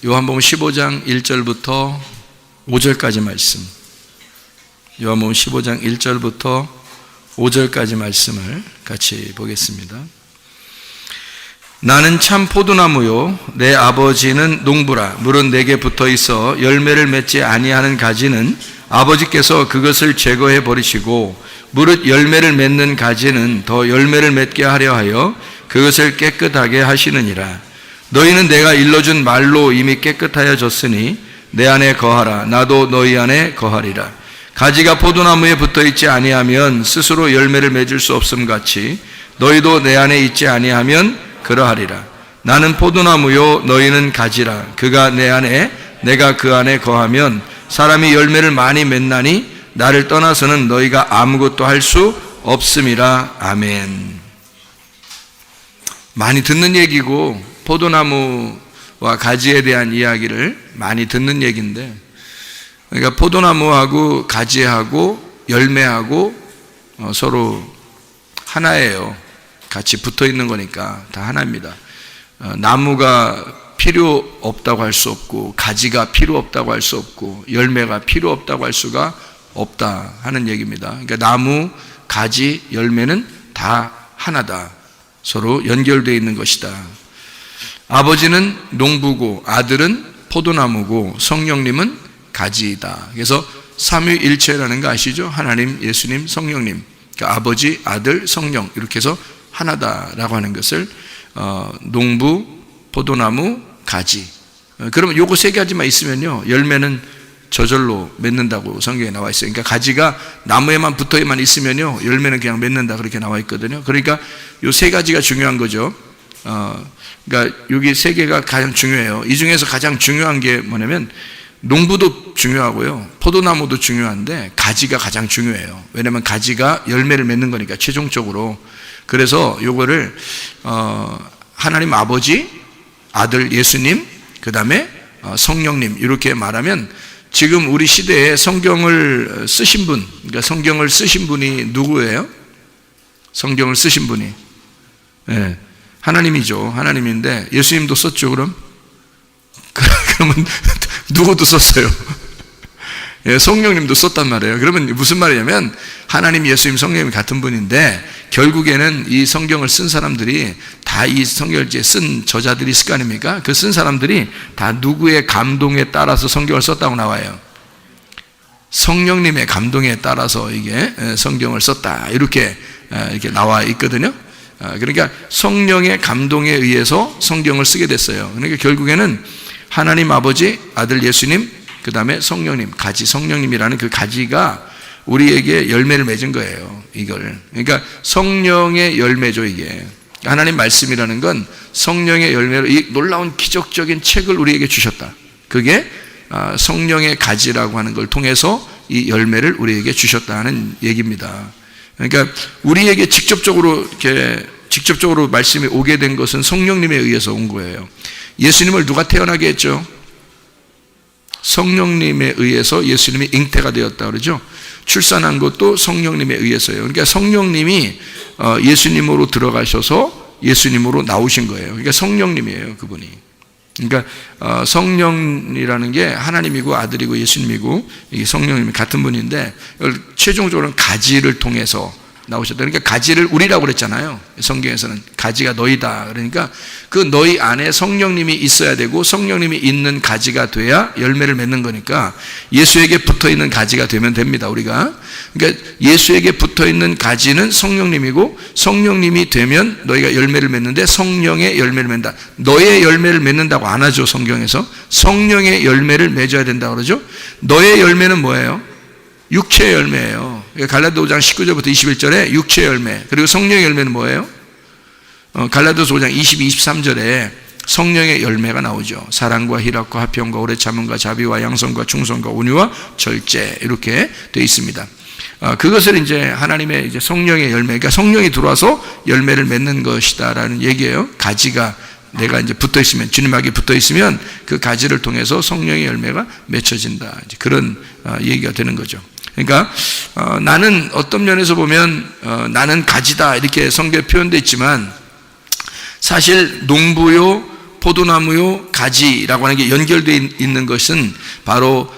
요한복음 15장 1절부터 5절까지 말씀. 요한복음 15장 1절부터 5절까지 말씀을 같이 보겠습니다. 나는 참 포도나무요 내 아버지는 농부라. 물은 내게 붙어 있어 열매를 맺지 아니하는 가지는 아버지께서 그것을 제거해 버리시고 무릇 열매를 맺는 가지는 더 열매를 맺게 하려 하여 그것을 깨끗하게 하시느니라. 너희는 내가 일러준 말로 이미 깨끗하여졌으니 내 안에 거하라. 나도 너희 안에 거하리라. 가지가 포도나무에 붙어있지 아니하면 스스로 열매를 맺을 수 없음 같이 너희도 내 안에 있지 아니하면 그러하리라. 나는 포도나무요 너희는 가지라. 그가 내 안에 내가 그 안에 거하면 사람이 열매를 많이 맺나니 나를 떠나서는 너희가 아무것도 할 수 없음이라. 아멘. 많이 듣는 얘기고 포도나무와 가지에 대한 이야기를 많이 듣는 얘기인데, 그러니까 포도나무하고 가지하고 열매하고 서로 하나예요. 같이 붙어 있는 거니까 다 하나입니다. 나무가 필요 없다고 할 수 없고 가지가 필요 없다고 할 수 없고 열매가 필요 없다고 할 수가 없다 하는 얘기입니다. 그러니까 나무, 가지, 열매는 다 하나다. 서로 연결되어 있는 것이다. 아버지는 농부고 아들은 포도나무고 성령님은 가지이다. 그래서 삼위일체라는 거 아시죠? 하나님, 예수님, 성령님. 그러니까 아버지, 아들, 성령 이렇게 해서 하나다라고 하는 것을 농부, 포도나무, 가지. 그러면 요거 세 가지만 있으면요 열매는 저절로 맺는다고 성경에 나와 있어요. 그러니까 가지가 나무에만 붙어만 있으면요 열매는 그냥 맺는다 그렇게 나와 있거든요. 그러니까 요 세 가지가 중요한 거죠. 그러니까 여기 세 개가 가장 중요해요. 이 중에서 가장 중요한 게 뭐냐면 농부도 중요하고요 포도나무도 중요한데 가지가 가장 중요해요. 왜냐하면 가지가 열매를 맺는 거니까 최종적으로. 그래서 요거를 하나님 아버지, 아들 예수님, 그 다음에 성령님 이렇게 말하면 지금 우리 시대에 성경을 쓰신 분, 그러니까 성경을 쓰신 분이 누구예요? 성경을 쓰신 분이 네, 하나님이죠. 하나님인데 예수님도 썼죠. 그러면 누구도 썼어요? 예, 성령님도 썼단 말이에요. 그러면 무슨 말이냐면 하나님, 예수님, 성령님 같은 분인데 결국에는 이 성경을 쓴 사람들이 다 이 성경을 쓴 저자들이 있을 거 아닙니까? 그 쓴 사람들이 다 누구의 감동에 따라서 성경을 썼다고 나와요? 성령님의 감동에 따라서 이게 성경을 썼다 이렇게 나와 있거든요. 그러니까 성령의 감동에 의해서 성경을 쓰게 됐어요. 그러니까 결국에는 하나님 아버지, 아들 예수님, 그 다음에 성령님, 가지 성령님이라는 그 가지가 우리에게 열매를 맺은 거예요. 이걸. 그러니까 성령의 열매죠 이게. 하나님 말씀이라는 건 성령의 열매로 이 놀라운 기적적인 책을 우리에게 주셨다. 그게 성령의 가지라고 하는 걸 통해서 이 열매를 우리에게 주셨다는 얘기입니다. 그러니까 우리에게 직접적으로 말씀이 오게 된 것은 성령님에 의해서 온 거예요. 예수님을 누가 태어나게 했죠? 성령님에 의해서 예수님이 잉태가 되었다 그러죠. 출산한 것도 성령님에 의해서예요. 그러니까 성령님이 예수님으로 들어가셔서 예수님으로 나오신 거예요. 그러니까 성령님이에요, 그분이. 그러니까 성령이라는 게 하나님이고 아들이고 예수님이고 이게 성령님이 같은 분인데 최종적으로는 가지를 통해서 나오셨다. 그러니까 가지를 우리라고 그랬잖아요. 성경에서는 가지가 너희다. 그러니까 그 너희 안에 성령님이 있어야 되고 성령님이 있는 가지가 돼야 열매를 맺는 거니까 예수에게 붙어있는 가지가 되면 됩니다. 우리가. 그러니까 예수에게 붙어있는 가지는 성령님이고 성령님이 되면 너희가 열매를 맺는데 성령의 열매를 맺는다. 너의 열매를 맺는다고 안 하죠. 성경에서. 성령의 열매를 맺어야 된다고 그러죠. 너의 열매는 뭐예요? 육체의 열매예요. 갈라디아 5장 19절부터 21절에 육체의 열매. 그리고 성령의 열매는 뭐예요? 갈라디아서 5장 22, 23절에 성령의 열매가 나오죠. 사랑과 희락과 화평과 오래 참음과 자비와 양선과 충성과 온유와 절제 이렇게 되어 있습니다. 그것을 이제 하나님의 이제 성령의 열매, 그러니까 성령이 들어와서 열매를 맺는 것이다라는 얘기예요. 가지가 내가 이제 붙어 있으면, 주님에게 붙어 있으면 그 가지를 통해서 성령의 열매가 맺혀진다. 이제 그런 얘기가 되는 거죠. 그러니까 나는 어떤 면에서 보면 나는 가지다 이렇게 성경에 표현되어 있지만 사실 농부요 포도나무요 가지라고 하는 게 연결되어 있는 것은 바로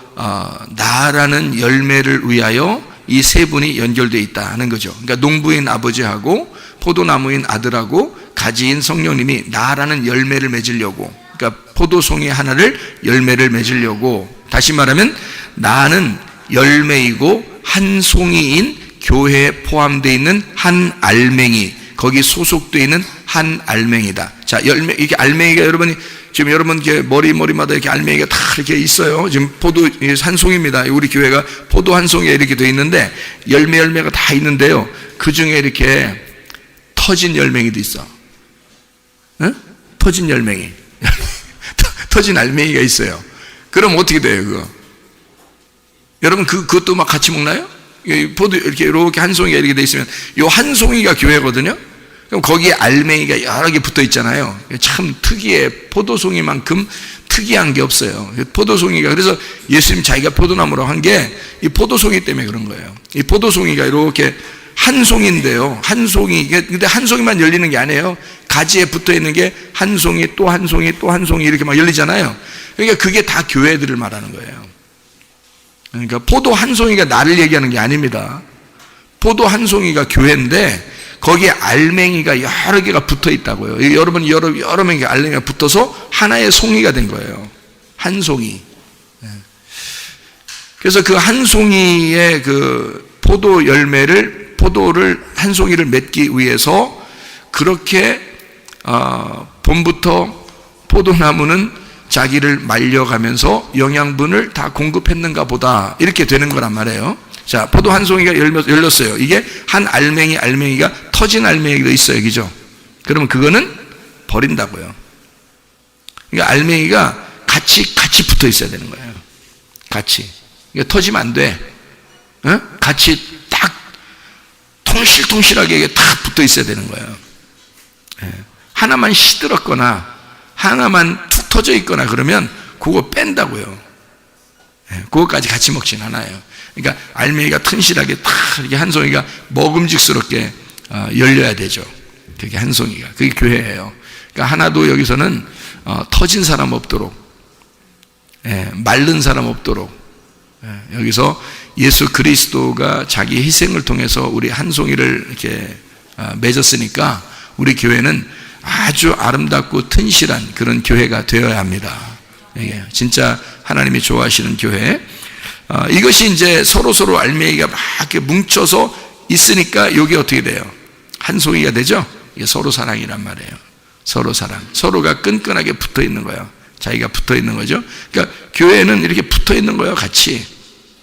나라는 열매를 위하여 이 세 분이 연결되어 있다 하는 거죠. 그러니까 농부인 아버지하고 포도나무인 아들하고 가지인 성령님이 나라는 열매를 맺으려고, 그러니까 포도송이 하나를 열매를 맺으려고, 다시 말하면 나는 열매이고 한 송이인 교회에 포함되어 있는 한 알맹이, 거기 소속되어 있는 한 알맹이다. 자, 열매, 이게 알맹이가 여러분이 지금 여러분 머리마다 이렇게 알맹이가 다 이렇게 있어요. 지금 포도 한 송입니다. 우리 교회가 포도 한 송이에 이렇게 되어 있는데 열매가 다 있는데요. 그 중에 이렇게 터진 열맹이도 있어. 응? 터진 열맹이. 터진 알맹이가 있어요. 그럼 어떻게 돼요, 그거? 여러분, 그것도 막 같이 먹나요? 포도 이렇게 한 송이가 이렇게 돼 있으면, 요 한 송이가 교회거든요? 그럼 거기에 알맹이가 여러 개 붙어 있잖아요. 참 특이해. 포도송이만큼 특이한 게 없어요. 포도송이가, 그래서 예수님 자기가 포도나무라고 한 게 이 포도송이 때문에 그런 거예요. 이 포도송이가 이렇게 한 송인데요. 한 송이, 근데 한 송이만 열리는 게 아니에요. 가지에 붙어 있는 게 한 송이, 또 한 송이, 또 한 송이 이렇게 막 열리잖아요. 그러니까 그게 다 교회들을 말하는 거예요. 그러니까 포도 한 송이가 나를 얘기하는 게 아닙니다. 포도 한 송이가 교회인데 거기에 알맹이가 여러 개가 붙어 있다고요. 여러분 여러 명의 알맹이가 붙어서 하나의 송이가 된 거예요. 한 송이. 그래서 그 한 송이의 그 포도 열매를, 포도를 한 송이를 맺기 위해서 그렇게 봄부터 포도나무는 자기를 말려가면서 영양분을 다 공급했는가 보다, 이렇게 되는 거란 말이에요. 자, 포도 한 송이가 열렸어요. 이게 한 알맹이가 터진 알맹이도 있어요. 그죠? 그러면 그거는 버린다고요. 그러니까 알맹이가 같이 붙어 있어야 되는 거예요. 같이. 이게 터지면 안 돼. 어? 같이 딱 통실통실하게 딱 붙어 있어야 되는 거예요. 하나만 시들었거나 하나만 툭 터져 있거나 그러면 그거 뺀다고요. 그거까지 같이 먹진 않아요. 그러니까 알맹이가 튼실하게 딱 이렇게 한 송이가 먹음직스럽게 열려야 되죠. 그게 한 송이가. 그게 교회예요. 그러니까 하나도 여기서는 터진 사람 없도록, 마른 사람 없도록, 여기서 예수 그리스도가 자기 희생을 통해서 우리 한 송이를 이렇게 맺었으니까 우리 교회는 아주 아름답고 튼실한 그런 교회가 되어야 합니다. 이게 진짜 하나님이 좋아하시는 교회. 이것이 이제 서로 알맹이가 막 이렇게 뭉쳐서 있으니까 이게 어떻게 돼요? 한 송이가 되죠? 이게 서로 사랑이란 말이에요. 서로 사랑. 서로가 끈끈하게 붙어 있는 거예요. 자기가 붙어 있는 거죠. 그러니까 교회는 이렇게 붙어 있는 거예요, 같이.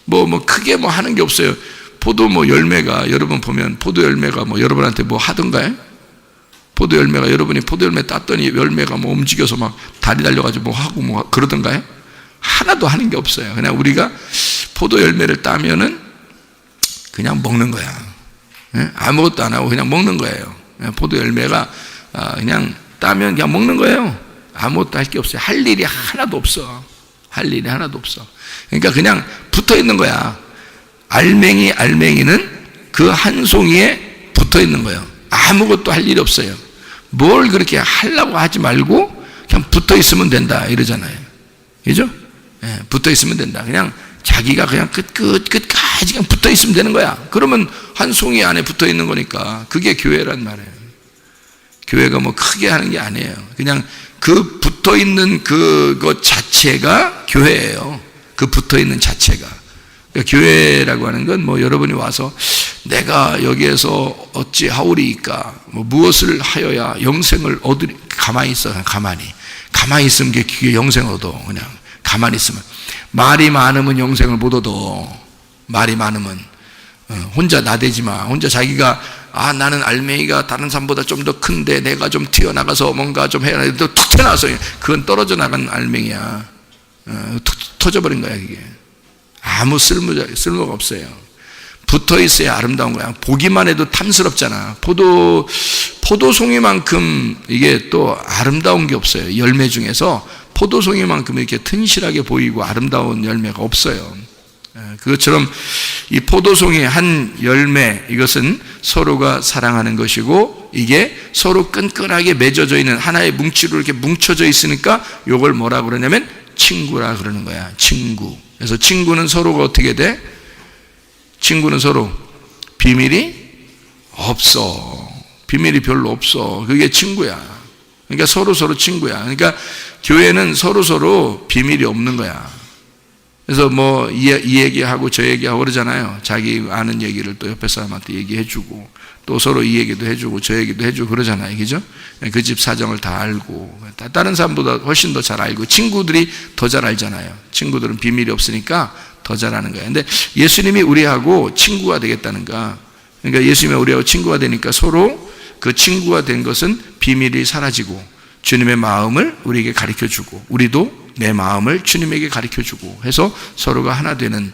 뭐 크게 뭐 하는 게 없어요. 포도 열매가, 여러분 보면 포도 열매가 여러분한테 뭐 하던가요? 포도 열매가, 여러분이 포도 열매 땄더니 열매가 움직여서 막 다리 달려가지고 뭐 하고 그러던가요? 하나도 하는 게 없어요. 그냥 우리가 포도 열매를 따면은 그냥 먹는 거야. 아무것도 안 하고 그냥 먹는 거예요. 포도 열매가 그냥 따면 그냥 먹는 거예요. 아무것도 할 게 없어요. 할 일이 하나도 없어. 할 일이 하나도 없어. 그러니까 그냥 붙어 있는 거야. 알맹이는 그 한 송이에 붙어 있는 거예요. 아무것도 할 일이 없어요. 뭘 그렇게 하려고 하지 말고 그냥 붙어 있으면 된다 이러잖아요. 그죠? 붙어 있으면 된다. 그냥 자기가 그냥 끝까지 그냥 붙어 있으면 되는 거야. 그러면 한 송이 안에 붙어 있는 거니까 그게 교회란 말이에요. 교회가 뭐 크게 하는 게 아니에요. 그냥 그 붙어 있는 그것 자체가 교회예요. 그 붙어 있는 자체가. 그러니까 교회라고 하는 건 여러분이 와서 내가 여기에서 어찌 하오리이까, 무엇을 하여야 영생을 얻으리, 가만히 있어. 가만히 있으면 그게 영생을 얻어. 그냥 가만히 있으면. 말이 많으면 영생을 못 얻어. 말이 많으면. 혼자 나대지 마. 혼자 자기가 나는 알맹이가 다른 사람보다 좀 더 큰데 내가 좀 튀어나가서 뭔가 좀 해야 돼. 툭 튀어나와서 그건 떨어져 나간 알맹이야. 툭 터져버린 거야 그게. 아무 쓸모가 없어요. 붙어 있어야 아름다운 거야. 보기만 해도 탐스럽잖아. 포도송이만큼 이게 또 아름다운 게 없어요. 열매 중에서 포도송이만큼 이렇게 튼실하게 보이고 아름다운 열매가 없어요. 그것처럼 이 포도송이 한 열매, 이것은 서로가 사랑하는 것이고, 이게 서로 끈끈하게 맺어져 있는 하나의 뭉치로 이렇게 뭉쳐져 있으니까 이걸 뭐라 그러냐면 친구라 그러는 거야. 친구. 그래서 친구는 서로가 어떻게 돼? 친구는 서로 비밀이 없어. 비밀이 별로 없어. 그게 친구야. 그러니까 서로 친구야. 그러니까 교회는 서로 비밀이 없는 거야. 그래서 뭐 이 얘기하고 저 얘기하고 그러잖아요. 자기 아는 얘기를 또 옆에 사람한테 얘기해주고, 또 서로 이 얘기도 해주고 저 얘기도 해주고 그러잖아요. 그죠? 그 집 사정을 다 알고, 다른 사람보다 훨씬 더 잘 알고, 친구들이 더 잘 알잖아요. 친구들은 비밀이 없으니까 더 잘 아는 거예요. 근데 예수님이 우리하고 친구가 되겠다는가? 그러니까 예수님이 우리하고 친구가 되니까 서로 그 친구가 된 것은 비밀이 사라지고, 주님의 마음을 우리에게 가르쳐주고, 우리도 내 마음을 주님에게 가르쳐주고 해서 서로가 하나 되는,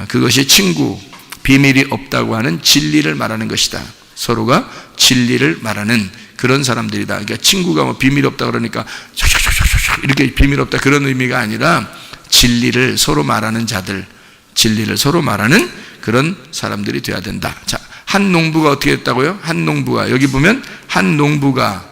그것이 친구, 비밀이 없다고 하는 진리를 말하는 것이다. 서로가 진리를 말하는 그런 사람들이다. 그러니까 친구가 뭐 비밀이 없다 그러니까 이렇게 비밀 없다 그런 의미가 아니라, 진리를 서로 말하는 자들, 진리를 서로 말하는 그런 사람들이 되어야 된다. 자, 한 농부가 어떻게 했다고요? 한 농부가, 여기 보면 한 농부가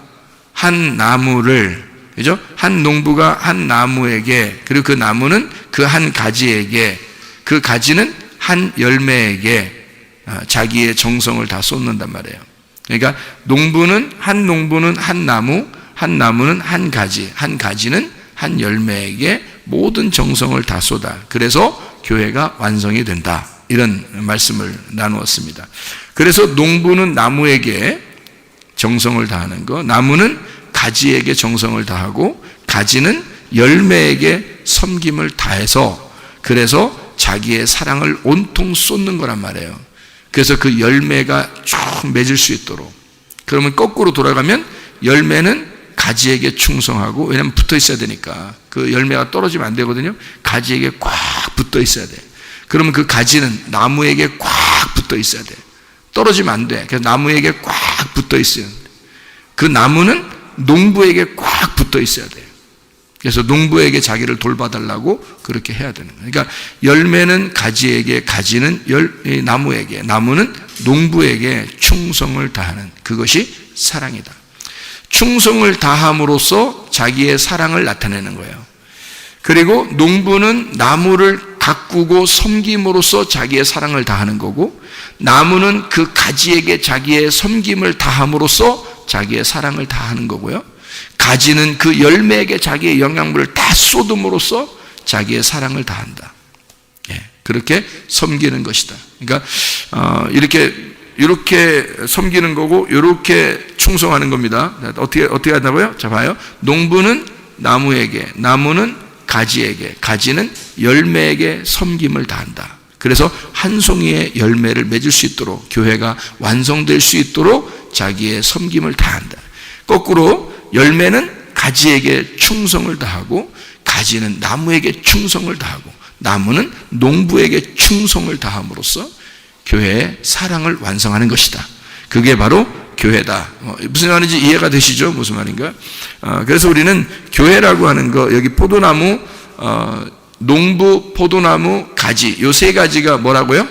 한 나무를, 그죠? 한 농부가 한 나무에게, 그리고 그 나무는 그 한 가지에게, 그 가지는 한 열매에게 자기의 정성을 다 쏟는단 말이에요. 그러니까 한 농부는 한 나무, 한 나무는 한 가지, 한 가지는 한 열매에게 모든 정성을 다 쏟아. 그래서 교회가 완성이 된다. 이런 말씀을 나누었습니다. 그래서 농부는 나무에게 정성을 다하는 거, 나무는 가지에게 정성을 다하고, 가지는 열매에게 섬김을 다해서, 그래서 자기의 사랑을 온통 쏟는 거란 말이에요. 그래서 그 열매가 쭉 맺을 수 있도록. 그러면 거꾸로 돌아가면 열매는 가지에게 충성하고, 왜냐하면 붙어 있어야 되니까 그 열매가 떨어지면 안 되거든요. 가지에게 꽉 붙어 있어야 돼. 그러면 그 가지는 나무에게 꽉 붙어 있어야 돼. 떨어지면 안 돼. 그래서 나무에게 꽉 붙어 있어요. 그 나무는 농부에게 꽉 붙어 있어야 돼요. 그래서 농부에게 자기를 돌봐달라고 그렇게 해야 되는 거예요. 그러니까 열매는 가지에게, 가지는 나무에게, 나무는 농부에게 충성을 다하는, 그것이 사랑이다. 충성을 다함으로써 자기의 사랑을 나타내는 거예요. 그리고 농부는 나무를 가꾸고 섬김으로써 자기의 사랑을 다하는 거고, 나무는 그 가지에게 자기의 섬김을 다함으로써 자기의 사랑을 다하는 거고요. 가지는 그 열매에게 자기의 영양분을 다 쏟음으로써 자기의 사랑을 다한다. 그렇게 섬기는 것이다. 그러니까 이렇게 섬기는 거고, 이렇게 충성하는 겁니다. 어떻게 한다고요? 자, 봐요. 농부는 나무에게, 나무는 가지에게, 가지는 열매에게 섬김을 다한다. 그래서 한 송이의 열매를 맺을 수 있도록, 교회가 완성될 수 있도록 자기의 섬김을 다한다. 거꾸로 열매는 가지에게 충성을 다하고, 가지는 나무에게 충성을 다하고, 나무는 농부에게 충성을 다함으로써 교회의 사랑을 완성하는 것이다. 그게 바로 교회다. 무슨 말인지 이해가 되시죠? 무슨 말인가? 그래서 우리는 교회라고 하는 거, 여기 포도나무, 농부, 포도나무, 가지, 요 세 가지가 뭐라고요?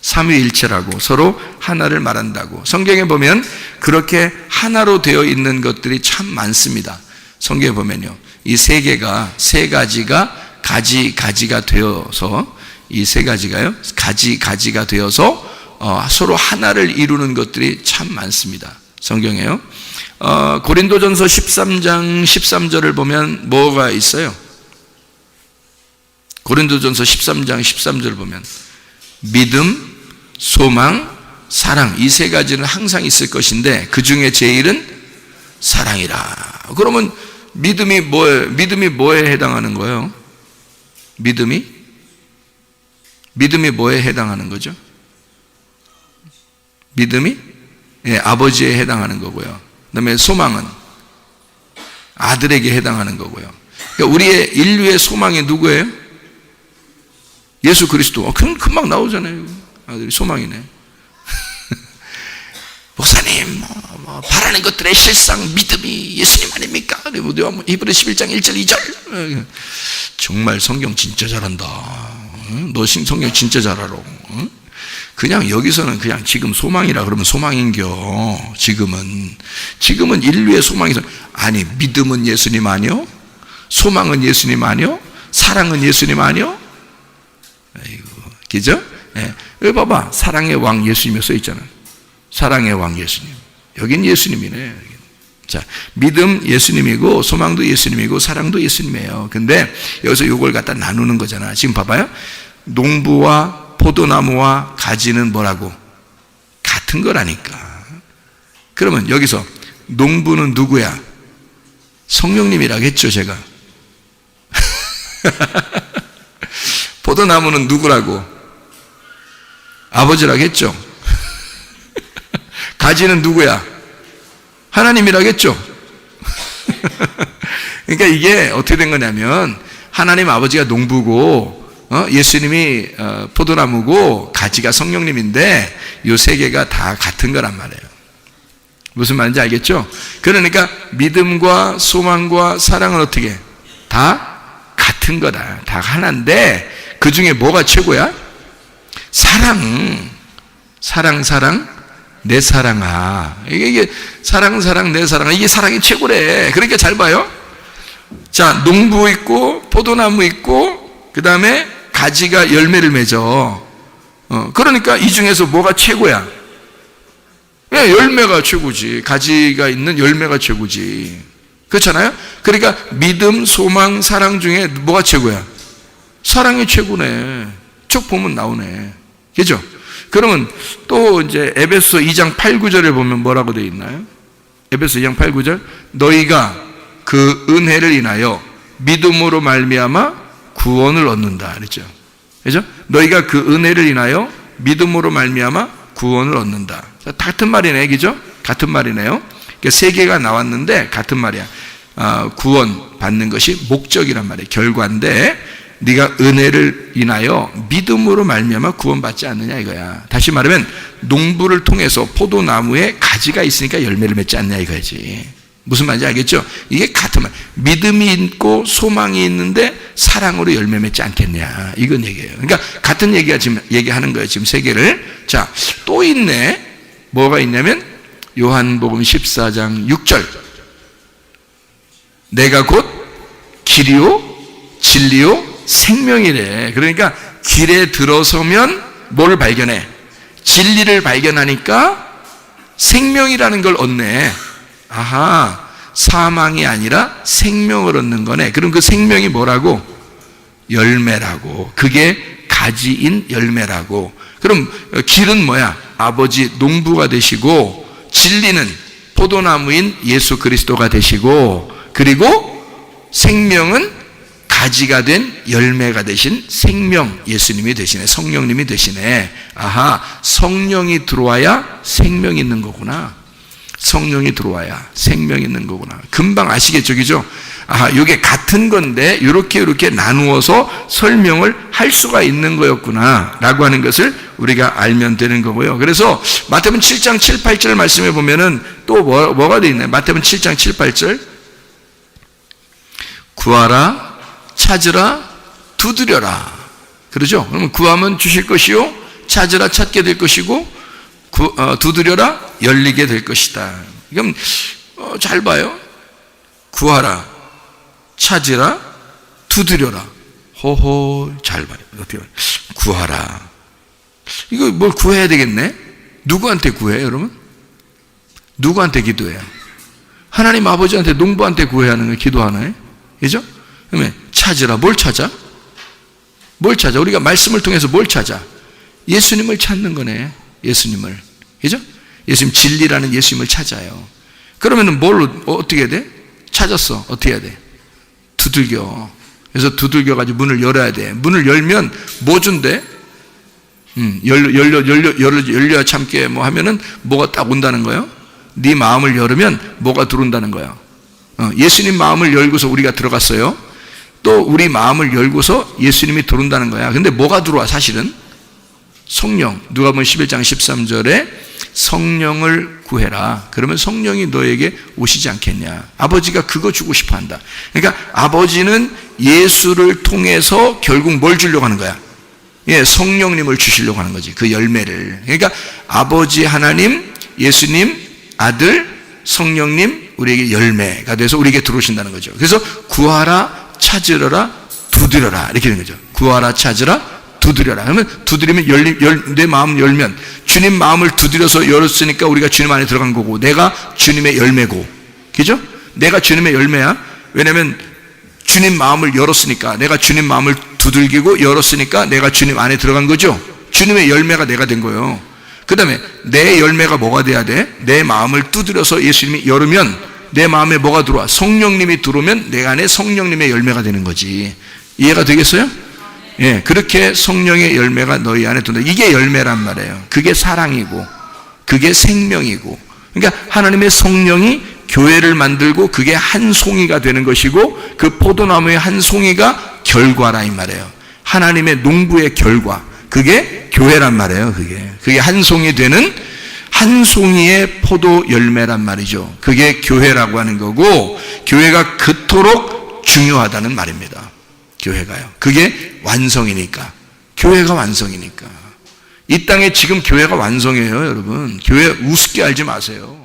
삼위일체라고, 서로 하나를 말한다고. 성경에 보면 그렇게 하나로 되어 있는 것들이 참 많습니다. 성경에 보면요, 이 세 가지가 가지가 되어서, 이 세 가지가요, 가지가 되어서 서로 하나를 이루는 것들이 참 많습니다. 성경에요. 고린도전서 13장 13절을 보면 뭐가 있어요? 고린도전서 13장 13절을 보면 믿음, 소망, 사랑, 이 세 가지는 항상 있을 것인데 그 중에 제일은 사랑이라. 그러면 믿음이 뭐에 해당하는 거예요? 믿음이 뭐에 해당하는 거죠? 믿음이 아버지에 해당하는 거고요. 그다음에 소망은 아들에게 해당하는 거고요. 그러니까 우리의 인류의 소망이 누구예요? 예수 그리스도. 금방 나오잖아요. 아들이 소망이네. 목사님, 바라는 것들의 실상 믿음이 예수님 아닙니까? 히브리 11장 1절 2절. 정말 성경 진짜 잘한다. 너 성경 진짜 잘 알아. 그냥 여기서는 그냥 지금 소망이라 그러면 소망인겨. 지금은 인류의 소망이 아니 믿음은 예수님 아니요? 소망은 예수님 아니요? 사랑은 예수님 아니요? 아이고, 그죠? 예. 여기 봐봐, 사랑의 왕 예수님이 써 있잖아. 사랑의 왕 예수님. 여긴 예수님이네. 자, 믿음 예수님이고 소망도 예수님이고 사랑도 예수님이에요. 근데 여기서 이걸 갖다 나누는 거잖아. 지금 봐봐요. 농부와 포도나무와 가지는 뭐라고? 같은 거라니까. 그러면 여기서 농부는 누구야? 성령님이라겠죠, 제가. 포도나무는 누구라고? 아버지라겠죠. 가지는 누구야? 하나님이라겠죠. 그러니까 이게 어떻게 된 거냐면 하나님 아버지가 농부고 예수님이 포도나무고 가지가 성령님인데 이 세 개가 다 같은 거란 말이에요. 무슨 말인지 알겠죠? 그러니까 믿음과 소망과 사랑은 어떻게? 다 같은 거다. 다 하나인데 그 중에 뭐가 최고야? 사랑, 내 사랑아. 이게 사랑, 내 사랑아. 이게 사랑이 최고래. 그러니까 잘 봐요. 자, 농부 있고 포도나무 있고 그 다음에 가지가 열매를 맺어. 그러니까 이 중에서 뭐가 최고야? 예, 열매가 최고지. 가지가 있는 열매가 최고지. 그렇잖아요? 그러니까 믿음, 소망, 사랑 중에 뭐가 최고야? 사랑이 최고네. 쭉 보면 나오네. 그죠? 그러면 또 이제 에베소 2장 8, 9절에 보면 뭐라고 되어 있나요? 에베소 2장 8, 9절. 너희가 그 은혜를 인하여 믿음으로 말미암아 구원을 얻는다 그랬죠. 그죠? 너희가 그 은혜를 인하여 믿음으로 말미암아 구원을 얻는다. 같은 말이네, 그죠? 같은 말이네요. 그러니까 세 개가 나왔는데 같은 말이야. 구원 받는 것이 목적이란 말이에요. 결과인데 네가 은혜를 인하여 믿음으로 말미암아 구원받지 않느냐 이거야. 다시 말하면 농부를 통해서 포도나무에 가지가 있으니까 열매를 맺지 않느냐 이거지. 무슨 말인지 알겠죠? 이게 같은 말. 믿음이 있고 소망이 있는데 사랑으로 열매 맺지 않겠냐 이건 얘기예요. 그러니까 같은 얘기가 지금 얘기하는 거예요. 지금 세 개를. 자, 또 있네. 뭐가 있냐면 요한복음 14장 6절. 내가 곧 길이요 진리요 생명이래. 그러니까 길에 들어서면 뭘 발견해? 진리를 발견하니까 생명이라는 걸 얻네. 아하, 사망이 아니라 생명을 얻는 거네. 그럼 그 생명이 뭐라고? 열매라고. 그게 가지인 열매라고. 그럼 길은 뭐야? 아버지 농부가 되시고, 진리는 포도나무인 예수 그리스도가 되시고, 그리고 생명은 가지가 된 열매가 되신 생명 예수님이 되시네. 성령님이 되시네. 아하, 성령이 들어와야 생명이 있는 거구나. 성령이 들어와야 생명이 있는 거구나. 금방 아시겠죠, 그죠? 아하, 이게 같은 건데 이렇게 나누어서 설명을 할 수가 있는 거였구나 라고 하는 것을 우리가 알면 되는 거고요. 그래서 마태복음 7장 7, 8절 말씀해 보면은 또 뭐가 되어 있나요? 마태복음 7장 7, 8절. 구하라, 찾으라, 두드려라. 그러죠? 그러면 구하면 주실 것이요, 찾으라 찾게 될 것이고, 두드려라 열리게 될 것이다. 그럼 잘 봐요. 구하라, 찾으라, 두드려라. 호호, 잘 봐요. 어떻게 봐요? 구하라. 이거 뭘 구해야 되겠네? 누구한테 구해요, 여러분? 누구한테 기도해요? 하나님 아버지한테, 농부한테 구해야 하는 거 기도하나요? 그죠? 그러면 찾으라. 뭘 찾아? 뭘 찾아? 우리가 말씀을 통해서 뭘 찾아? 예수님을 찾는 거네. 예수님을. 그죠? 예수님 진리라는 예수님을 찾아요. 그러면은 뭘 어떻게 해야 돼? 찾았어. 어떻게 해야 돼? 두들겨. 그래서 두들겨가지고 문을 열어야 돼. 문을 열면 뭐 준대? 열려 참게 뭐 하면은 뭐가 딱 온다는 거예요? 네 마음을 열으면 뭐가 들어온다는 거야. 예수님 마음을 열고서 우리가 들어갔어요. 또 우리 마음을 열고서 예수님이 들어온다는 거야. 근데 뭐가 들어와 사실은? 성령. 누가복음 11장 13절에 성령을 구해라. 그러면 성령이 너에게 오시지 않겠냐. 아버지가 그거 주고 싶어 한다. 그러니까 아버지는 예수를 통해서 결국 뭘 주려고 하는 거야? 예, 성령님을 주시려고 하는 거지. 그 열매를. 그러니까 아버지 하나님, 예수님, 아들, 성령님, 우리에게 열매가 돼서 우리에게 들어오신다는 거죠. 그래서 구하라, 찾으라, 두드려라 이렇게 되는 거죠. 구하라, 찾으라, 두드려라. 그러면 두드리면 내 마음을 열면, 주님 마음을 두드려서 열었으니까 우리가 주님 안에 들어간 거고, 내가 주님의 열매고, 그죠? 내가 주님의 열매야. 왜냐면 주님 마음을 열었으니까, 내가 주님 마음을 두들기고 열었으니까 내가 주님 안에 들어간 거죠. 주님의 열매가 내가 된 거예요. 그 다음에 내 열매가 뭐가 돼야 돼? 내 마음을 두드려서 예수님이 열으면 내 마음에 뭐가 들어와? 성령님이 들어오면 내 안에 성령님의 열매가 되는 거지. 이해가 되겠어요? 예, 그렇게 성령의 열매가 너희 안에 든다. 이게 열매란 말이에요. 그게 사랑이고, 그게 생명이고. 그러니까 하나님의 성령이 교회를 만들고 그게 한 송이가 되는 것이고, 그 포도나무의 한 송이가 결과라 이 말이에요. 하나님의 농부의 결과. 그게 교회란 말이에요. 그게 한 송이 되는 한 송이의 포도 열매란 말이죠. 그게 교회라고 하는 거고, 교회가 그토록 중요하다는 말입니다. 교회가요. 그게 완성이니까. 교회가 완성이니까. 이 땅에 지금 교회가 완성이에요, 여러분. 교회 우습게 알지 마세요.